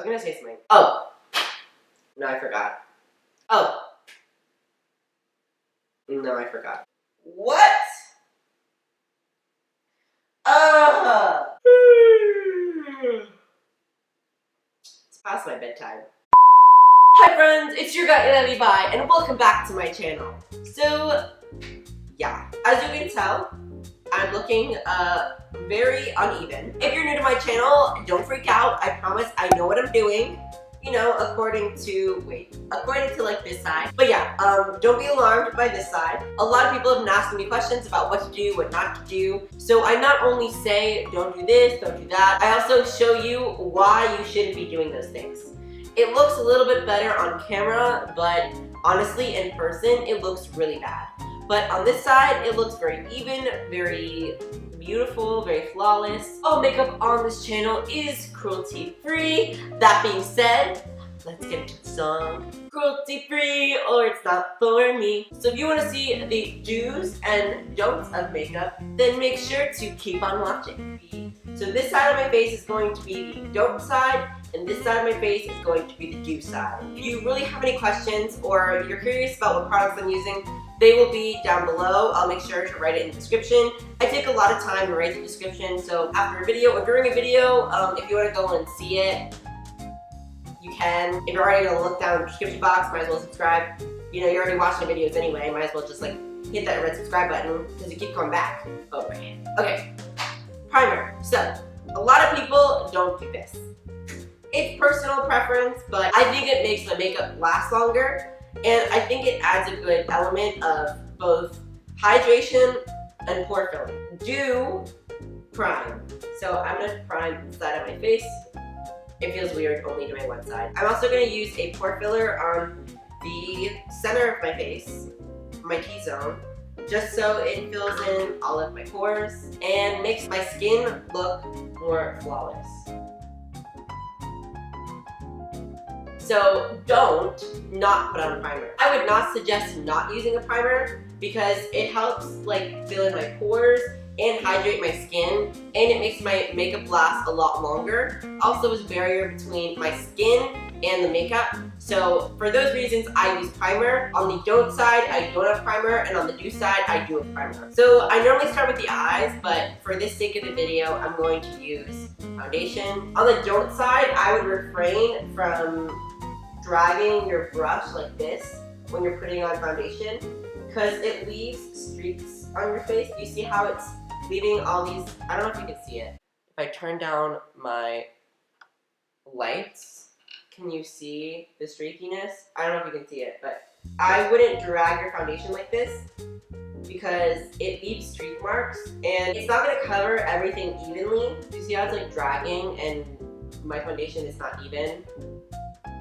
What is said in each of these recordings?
was gonna say something. Oh! No, I forgot. Oh! No, I forgot. What? It's past my bedtime. Hi friends, it's your guy Eli Levi, and welcome back to my channel. So, yeah, as you can tell, I'm looking very uneven. If you're new to my channel, don't freak out. I promise I know what I'm doing. You know, according to like this side. But yeah, don't be alarmed by this side. A lot of people have been asking me questions about what to do, what not to do. So I not only say, don't do this, don't do that, I also show you why you shouldn't be doing those things. It looks a little bit better on camera, but honestly, in person, it looks really bad. But on this side, it looks very even, very beautiful, very flawless. All makeup on this channel is cruelty-free. That being said, let's get into the song. Cruelty-free or it's not for me. So if you want to see the do's and don'ts of makeup, then make sure to keep on watching. So this side of my face is going to be the don't side, and this side of my face is going to be the do side. If you really have any questions or you're curious about what products I'm using, they will be down below. I'll make sure to write it in the description. I take a lot of time to write the description, so after a video or during a video, if you want to go and see it, you can. If you're already going to look down in the description box, might as well subscribe. You know, you're already watching the videos anyway, might as well just like hit that red subscribe button because you keep coming back. Oh man. Okay, primer. So, a lot of people don't do this. It's personal preference, but I think it makes the makeup last longer. And I think it adds a good element of both hydration and pore filling. Do prime. So I'm gonna prime the side of my face. It feels weird only doing one side. I'm also gonna use a pore filler on the center of my face, my T-zone, just so it fills in all of my pores and makes my skin look more flawless. So don't not put on a primer. I would not suggest not using a primer because it helps like fill in my pores and hydrate my skin, and it makes my makeup last a lot longer. Also, is a barrier between my skin and the makeup. So for those reasons, I use primer. On the don't side, I don't have primer, and on the do side, I do have primer. So I normally start with the eyes, but for this sake of the video, I'm going to use foundation. On the don't side, I would refrain from dragging your brush like this when you're putting on foundation because it leaves streaks on your face. You see how it's leaving all these, I don't know if you can see it. If I turn down my lights, can you see the streakiness? I don't know if you can see it, but I wouldn't drag your foundation like this because it leaves streak marks and it's not going to cover everything evenly. You see how it's like dragging and my foundation is not even?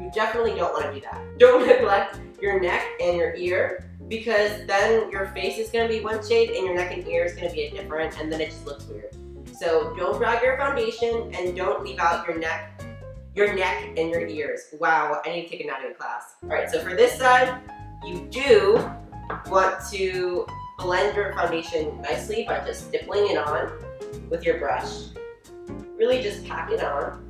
You definitely don't want to do that. Don't neglect your neck and your ear because then your face is going to be one shade and your neck and ear is going to be a different, and then it just looks weird. So don't drag your foundation and don't leave out your neck and your ears. Wow, I need to take an anatomy class. Alright, so for this side, you do want to blend your foundation nicely by just stippling it on with your brush. Really just pack it on.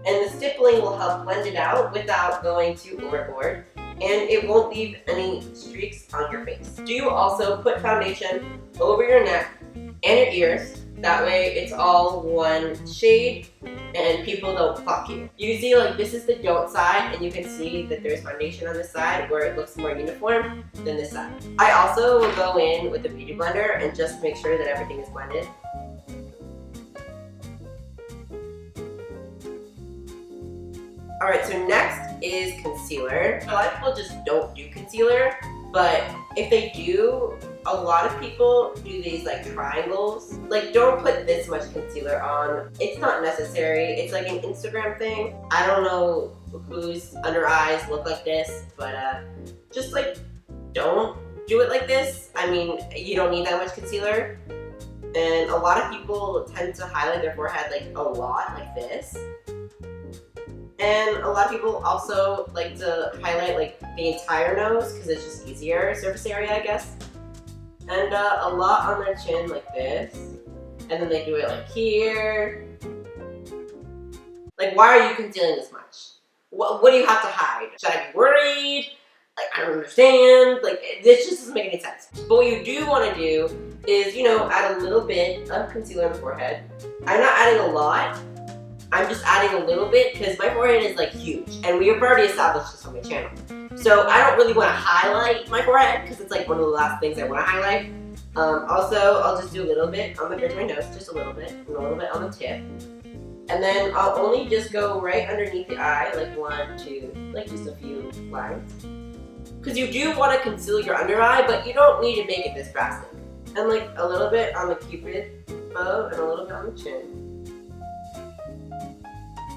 And the stippling will help blend it out without going too overboard, and it won't leave any streaks on your face. Do also put foundation over your neck and your ears. That way it's all one shade and people don't clock you. You can see like this is the don't side, and you can see that there's foundation on this side where it looks more uniform than this side. I also will go in with the beauty blender and just make sure that everything is blended. Alright, so next is concealer. A lot of people just don't do concealer, but if they do, a lot of people do these like triangles. Like, don't put this much concealer on. It's not necessary. It's like an Instagram thing. I don't know whose under eyes look like this, but just like don't do it like this. I mean, you don't need that much concealer. And a lot of people tend to highlight their forehead like a lot like this. And a lot of people also like to highlight like the entire nose because it's just easier surface area, I guess. And a lot on their chin like this. And then they do it like here. Like, why are you concealing this much? What do you have to hide? Should I be worried? Like, I don't understand. Like, this just doesn't make any sense. But what you do want to do is, you know, add a little bit of concealer on the forehead. I'm not adding a lot. I'm just adding a little bit because my forehead is like huge. And we have already established this on my channel. So I don't really want to highlight my forehead because it's like one of the last things I want to highlight. Also, I'll just do a little bit on the bridge of my nose, just a little bit, and a little bit on the tip. And then I'll only just go right underneath the eye, like 1, 2, like just a few lines. Because you do want to conceal your under eye, but you don't need to make it this drastic. And like a little bit on the cupid bow and a little bit on the chin.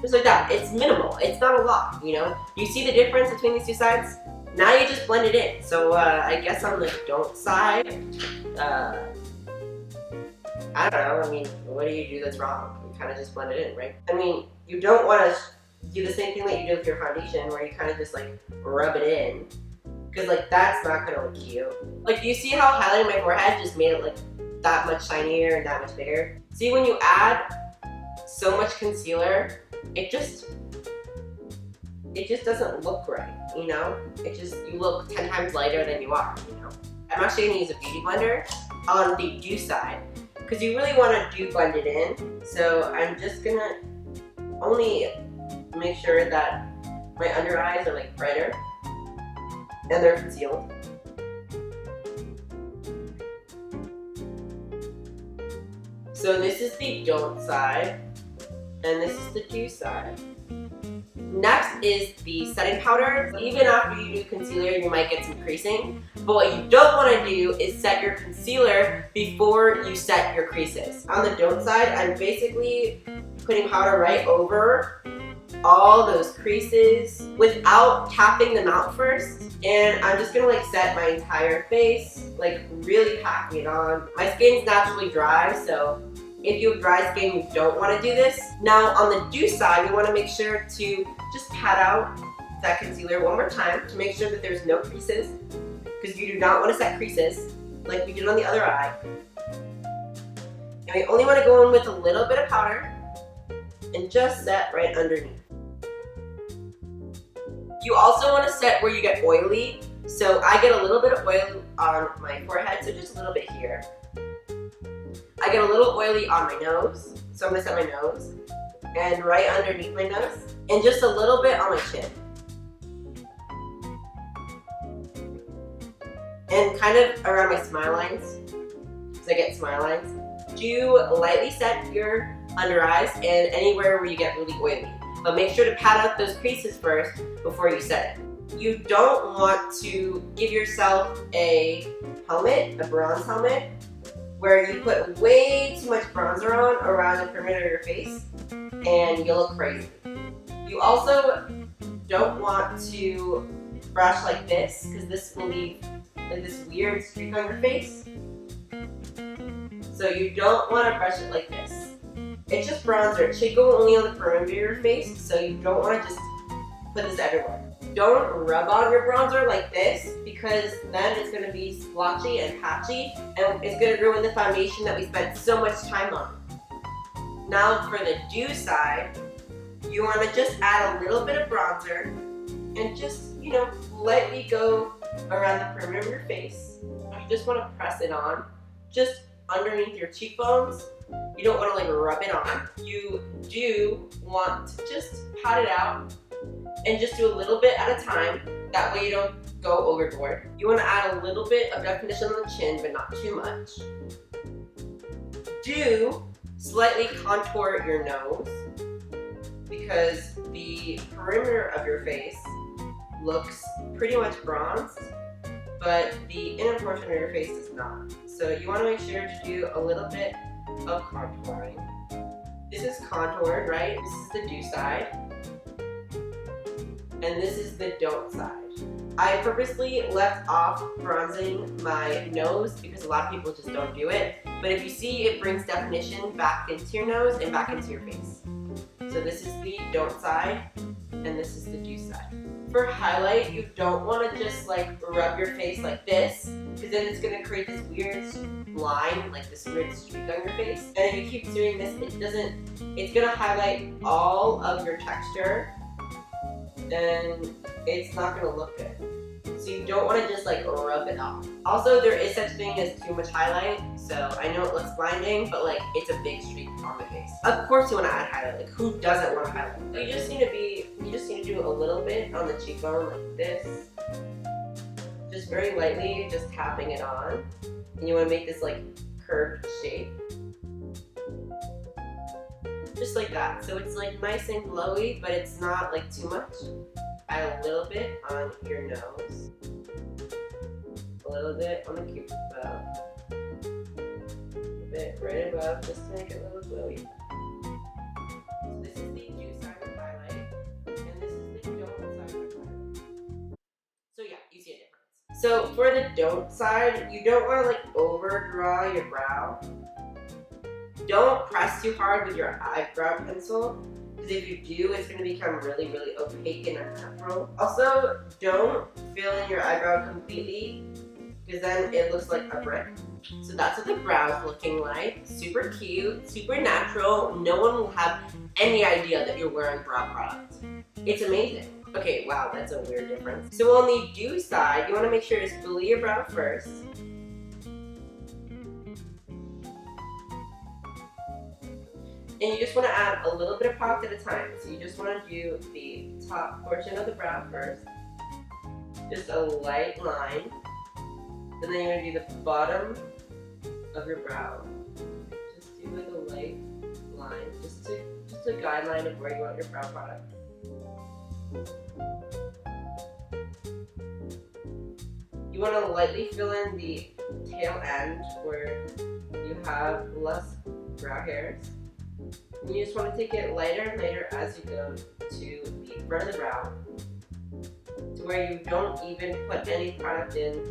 Just like that. It's minimal. It's not a lot, you know? You see the difference between these two sides? Now you just blend it in. So I guess on the don't side, I don't know. I mean, what do you do that's wrong? You kind of just blend it in, right? I mean, you don't want to do the same thing that you do with your foundation where you kind of just like rub it in. Because like that's not going to look cute. Like, do you see how highlighting my forehead just made it like that much shinier and that much bigger? See, when you add so much concealer, it just doesn't look right, you know? You look 10 times lighter than you are, you know? I'm actually gonna use a beauty blender on the do side because you really wanna do blend it in. So I'm just gonna only make sure that my under eyes are like brighter and they're concealed. So this is the don't side and this is the do side. Next is the setting powder. Even after you do concealer, you might get some creasing. But what you don't want to do is set your concealer before you set your creases. On the don't side, I'm basically putting powder right over all those creases without tapping them out first. And I'm just gonna like set my entire face, like really packing it on. My skin's naturally dry, so if you have dry skin, you don't want to do this. Now on the do side, we want to make sure to just pat out that concealer one more time to make sure that there's no creases, because you do not want to set creases like we did on the other eye. And we only want to go in with a little bit of powder and just set right underneath. You also want to set where you get oily. So I get a little bit of oil on my forehead, so just a little bit here. I get a little oily on my nose, so I'm going to set my nose, and right underneath my nose, and just a little bit on my chin. And kind of around my smile lines, because I get smile lines. Do lightly set your under eyes and anywhere where you get really oily. But make sure to pat out those creases first before you set it. You don't want to give yourself a helmet, a bronze helmet, where you put way too much bronzer on around the perimeter of your face and you'll look crazy. You also don't want to brush like this because this will leave like this weird streak on your face. So you don't want to brush it like this. It's just bronzer. It should go only on the perimeter of your face, so you don't want to just put this everywhere. Don't rub on your bronzer like this because then it's going to be splotchy and patchy and it's going to ruin the foundation that we spent so much time on. Now for the do side, you want to just add a little bit of bronzer and just, you know, lightly go around the perimeter of your face. You just want to press it on just underneath your cheekbones. You don't want to like rub it on. You do want to just pat it out and just do a little bit at a time. That way you don't go overboard. You want to add a little bit of definition on the chin, but not too much. Do slightly contour your nose because the perimeter of your face looks pretty much bronzed, but the inner portion of your face is not. So you want to make sure to do a little bit of contouring. This is contoured, right? This is the do side. And this is the don't side. I purposely left off bronzing my nose because a lot of people just don't do it. But if you see, it brings definition back into your nose and back into your face. So this is the don't side, and this is the do side. For highlight, you don't want to just like rub your face like this, because then it's going to create this weird line, like this weird streak on your face. And if you keep doing this, it's going to highlight all of your texture, and it's not going to look good. So you don't want to just like rub it off. Also, there is such thing as too much highlight, so I know it looks blinding, but like it's a big streak on my face. Of course you want to add highlight, like who doesn't want to highlight? You just need to do a little bit on the cheekbone like this. Just very lightly, just tapping it on. And you want to make this like curved shape. Just like that. So it's like nice and glowy, but it's not like too much. Add a little bit on your nose, a little bit on the cupid's bow, a bit right above, just to make it a little glowy. So this is the do side of highlight, and this is the don't side of highlight. So yeah, you see a difference. So for the don't side, you don't want to like overdraw your brow. Don't press too hard with your eyebrow pencil. Because if you do, it's going to become really, really opaque and unnatural. Also, don't fill in your eyebrow completely, because then it looks like a brick. So that's what the brow is looking like. Super cute, super natural. No one will have any idea that you're wearing brow product. It's amazing. Okay, wow, that's a weird difference. So on the do side, you want to make sure to spoolie your brow first. And you just want to add a little bit of product at a time. So you just want to do the top portion of the brow first. Just a light line. And then you're going to do the bottom of your brow. Just do like a light line. Just a guideline of where you want your brow product. You want to lightly fill in the tail end where you have less brow hairs. And you just want to take it lighter and lighter as you go to the front of the brow, to where you don't even put any product in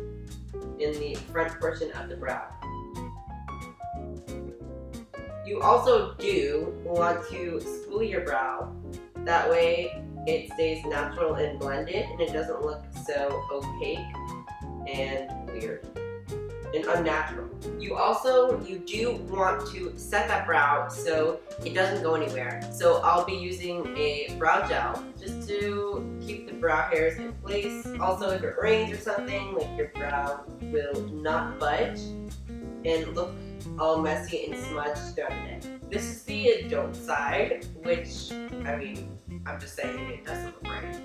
the front portion of the brow. You also do want to spoolie your brow, that way it stays natural and blended and it doesn't look so opaque and weird and unnatural. You do want to set that brow so it doesn't go anywhere. So I'll be using a brow gel just to keep the brow hairs in place. Also, if it rains or something, like your brow will not budge and look all messy and smudged throughout the day. This is the don't side, which, I mean, I'm just saying it doesn't look right.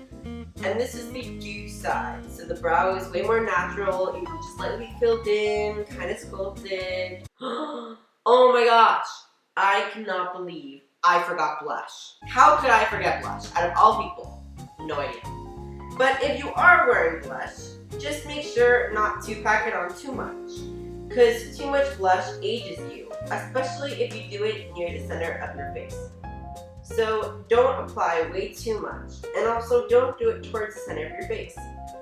And this is the do side. So the brow is way more natural, you know, just lightly filled in, kind of sculpted. Oh my gosh, I cannot believe I forgot blush. How could I forget blush? Out of all people, no idea. But if you are wearing blush, just make sure not to pack it on too much, because too much blush ages you, especially if you do it near the center of your face. So don't apply way too much, and also don't do it towards the center of your face,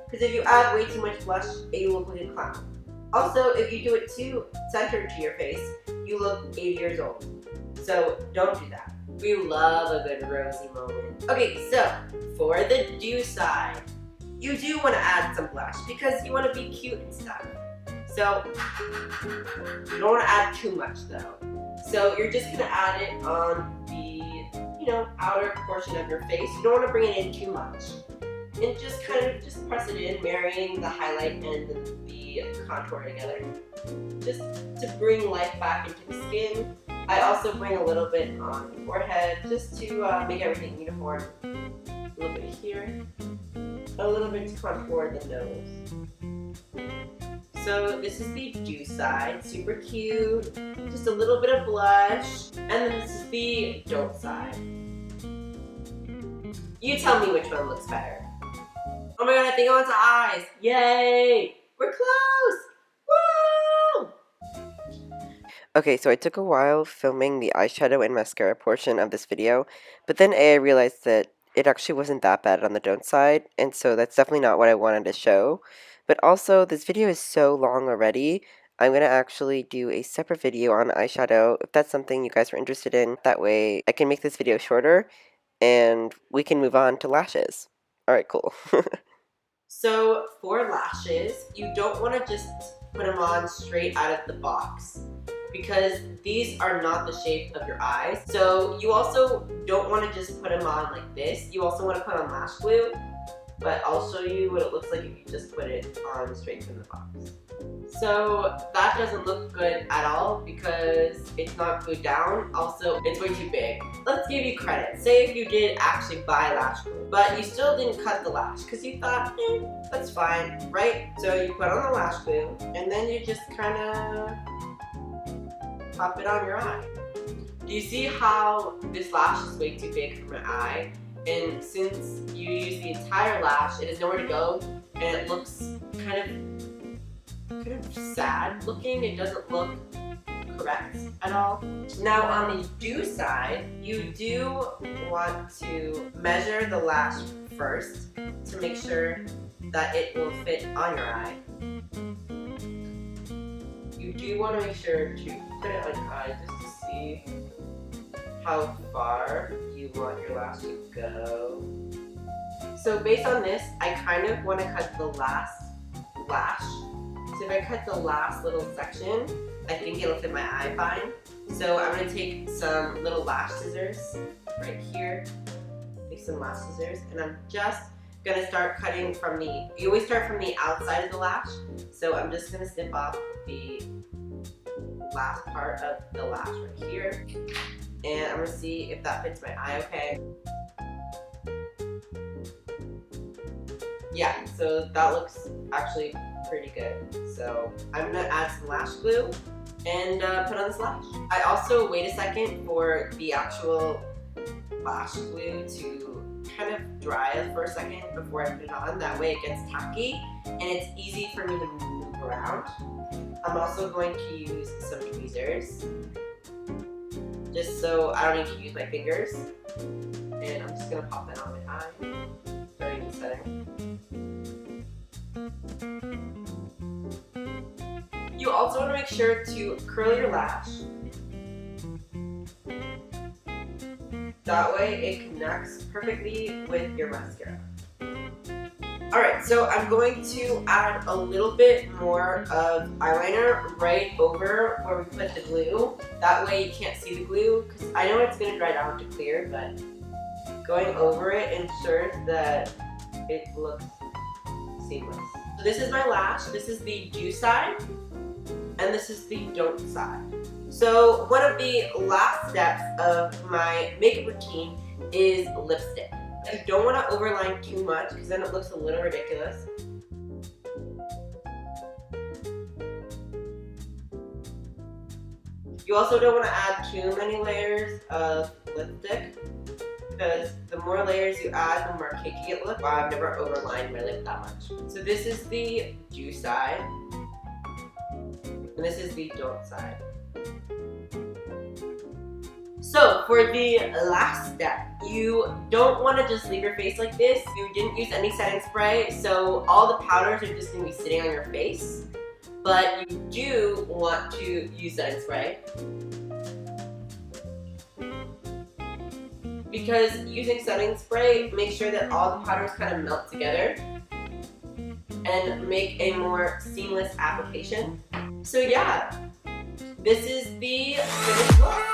because if you add way too much blush, you look like a clown. Also, if you do it too centered to your face, you look 80 years old. So don't do that. We love a good rosy moment. Okay, so for the do side, you do want to add some blush because you want to be cute and stuff. So you don't want to add too much though. So you're just going to add it on the, you know, outer portion of your face. You don't want to bring it in too much. And just kind of just press it in, marrying the highlight and the contour together. Just to bring life back into the skin. I also bring a little bit on the forehead just to make everything uniform. A little bit here, a little bit to contour the nose. So this is the do side, super cute, just a little bit of blush, and then this is the don't side. You tell me which one looks better. Oh my god, I think I want the eyes. Yay! We're close! Woo! Okay, so I took a while filming the eyeshadow and mascara portion of this video, but then I realized that it actually wasn't that bad on the don't side, and so that's definitely not what I wanted to show. But also, this video is so long already, I'm going to actually do a separate video on eyeshadow if that's something you guys are interested in. That way, I can make this video shorter, and we can move on to lashes. Alright, cool. So for lashes, you don't want to just put them on straight out of the box because these are not the shape of your eyes. So you also don't want to just put them on like this. You also want to put on lash glue, but I'll show you what it looks like if you just put it on straight from the box. So that doesn't look good at all because it's not glued down. Also, it's way too big. Let's give you credit. Say if you did actually buy lash glue, but you still didn't cut the lash because you thought, that's fine, right? So you put on the lash glue and then you just kind of pop it on your eye. Do you see how this lash is way too big for my eye? And since you use the entire lash, it has nowhere to go and it looks kind of sad looking. It doesn't look correct at all. Now on the do side, you do want to measure the lash first to make sure that it will fit on your eye. You do want to make sure to put it on your eye just to see how far you want your lash to go. So based on this, I kind of want to cut the last lash. So if I cut the last little section, I think it'll fit my eye fine. So I'm going to take some little lash scissors right here. Take some lash scissors and I'm just going to start cutting from the, you always start from the outside of the lash. So I'm just going to snip off the last part of the lash right here. And I'm going to see if that fits my eye okay. Yeah, so that looks actually pretty good. So I'm going to add some lash glue and put on this lash. I also wait a second for the actual lash glue to kind of dry for a second before I put it on. That way it gets tacky and it's easy for me to move around. I'm also going to use some tweezers just so I don't need to use my fingers. And I'm just going to pop that on my eye, starting the setting. You also want to make sure to curl your lash. That way it connects perfectly with your mascara. Alright, so I'm going to add a little bit more of eyeliner right over where we put the glue. That way you can't see the glue, because I know it's going to dry down to clear, but going over it ensures that it looks seamless. So this is my lash, this is the do side, and this is the don't side. So one of the last steps of my makeup routine is lipstick. You don't want to overline too much because then it looks a little ridiculous. You also don't want to add too many layers of lipstick because the more layers you add, the more cakey it looks. Wow, I've never overlined my lip that much. So this is the do side, and this is the don't side. So for the last step, you don't want to just leave your face like this. You didn't use any setting spray, so all the powders are just going to be sitting on your face. But you do want to use setting spray, because using setting spray makes sure that all the powders kind of melt together and make a more seamless application. So yeah, this is the finished look.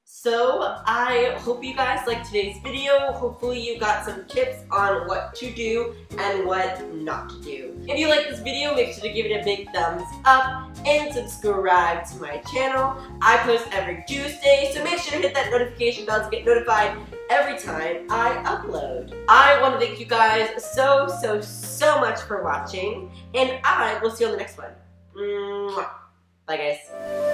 So I hope you guys liked today's video. Hopefully you got some tips on what to do and what not to do. If you like this video, make sure to give it a big thumbs up and subscribe to my channel. I post every Tuesday, so make sure to hit that notification bell to get notified every time I upload. I want to thank you guys so much for watching, and I will see you on the next one. Mwah. Bye guys.